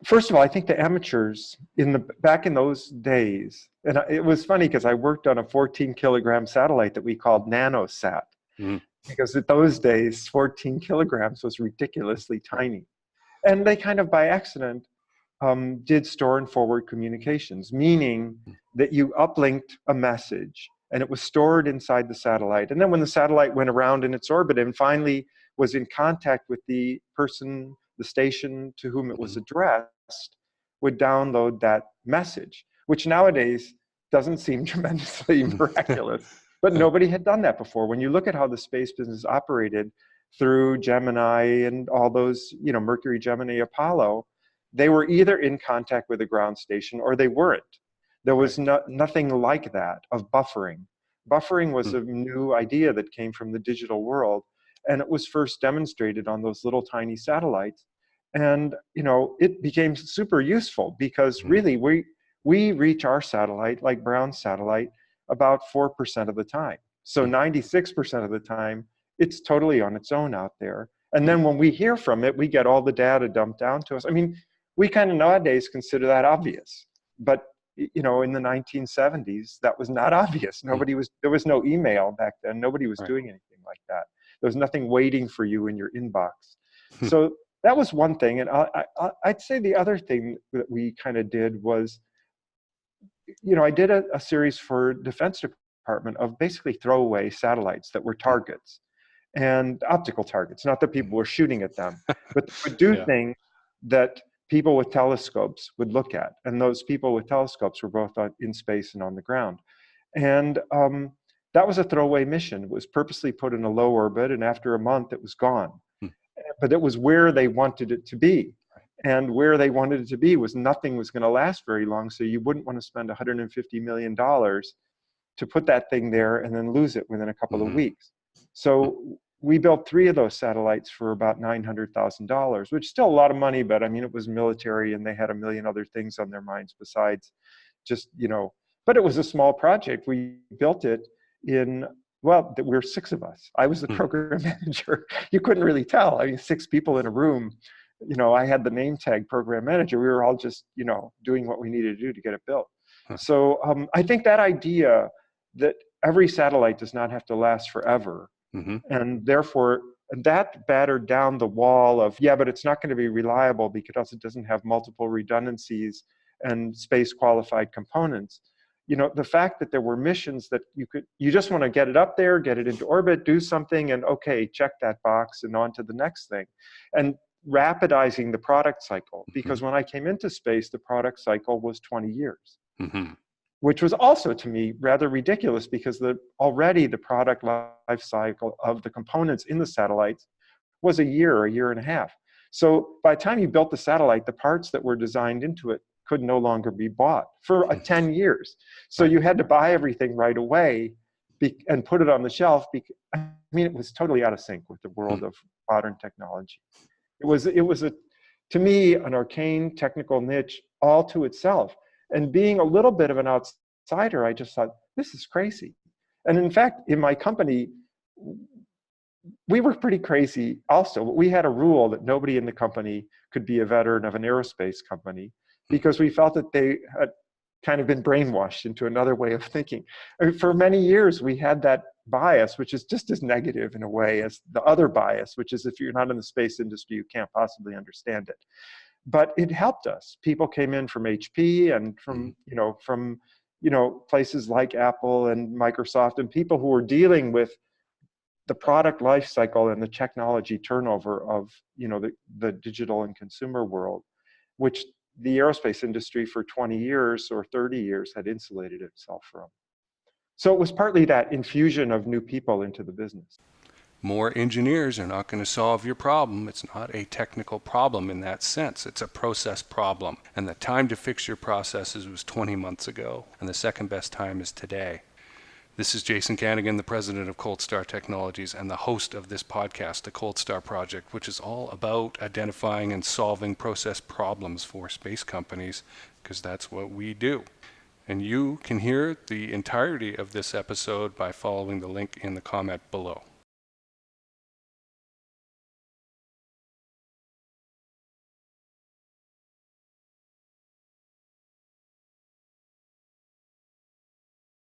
first of all, I think the amateurs back in those days, and it was funny because I worked on a 14-kilogram satellite that we called nanosat, because at those days, 14 kilograms was ridiculously tiny. And they kind of by accident did store and forward communications, meaning that you uplinked a message and it was stored inside the satellite. And then when the satellite went around in its orbit and finally was in contact with the person, the station to whom it was addressed, would download that message, which nowadays doesn't seem tremendously miraculous. But nobody had done that before. When you look at how the space business operated through Gemini and all those, Mercury, Gemini, Apollo, they were either in contact with a ground station or they weren't. There was nothing like that of buffering. Buffering was a new idea that came from the digital world, and it was first demonstrated on those little tiny satellites. And, it became super useful because really we reach our satellite, like Brown's satellite, about 4% of the time. So 96% of the time, it's totally on its own out there. And then when we hear from it, we get all the data dumped down to us. I mean, we kind of nowadays consider that obvious. But, in the 1970s, that was not obvious. There was no email back then. Nobody was doing anything like that. There was nothing waiting for you in your inbox. So that was one thing. And I'd say the other thing that we kind of did was, I did a series for Defense Department of basically throwaway satellites that were targets and optical targets, not that people were shooting at them, but would do things that people with telescopes would look at. And those people with telescopes were both in space and on the ground. And that was a throwaway mission. It was purposely put in a low orbit, and after a month it was gone. But it was where they wanted it to be. And where they wanted it to be was nothing was going to last very long, so you wouldn't want to spend $150 million to put that thing there and then lose it within a couple of weeks. So we built 3 of those satellites for about $900,000, which is still a lot of money, but I mean, it was military and they had a million other things on their minds besides just, but it was a small project. We built it in, well, we're 6 of us. I was the program manager. You couldn't really tell. I mean, 6 people in a room. I had the name tag program manager. We were all just, doing what we needed to do to get it built. So I think that idea that every satellite does not have to last forever, and therefore that battered down the wall of, but it's not going to be reliable because it doesn't have multiple redundancies and space qualified components. The fact that there were missions that you just want to get it up there, get it into orbit, do something, and okay, check that box and on to the next thing. And rapidizing the product cycle, because when I came into space, the product cycle was 20 years, which was also to me rather ridiculous because already the product life cycle of the components in the satellites was a year and a half. So by the time you built the satellite, the parts that were designed into it could no longer be bought for 10 years. So you had to buy everything right away and put it on the shelf. I mean, it was totally out of sync with the world of modern technology. It was to me, an arcane technical niche all to itself. And being a little bit of an outsider, I just thought, this is crazy. And in fact, in my company, we were pretty crazy also. We had a rule that nobody in the company could be a veteran of an aerospace company because we felt that they had kind of been brainwashed into another way of thinking. I mean, for many years, we had that bias, which is just as negative in a way as the other bias, which is if you're not in the space industry, you can't possibly understand it. But it helped us. People came in from HP and from places like Apple and Microsoft, and people who were dealing with the product life cycle and the technology turnover of the digital and consumer world, which the aerospace industry for 20 years or 30 years had insulated itself from. So it was partly that infusion of new people into the business. More engineers are not going to solve your problem. It's not a technical problem in that sense. It's a process problem. And the time to fix your processes was 20 months ago, and the second best time is today. This is Jason Canigan, the president of Cold Star Technologies and the host of this podcast, the Cold Star Project, which is all about identifying and solving process problems for space companies, because that's what we do. And you can hear the entirety of this episode by following the link in the comment below.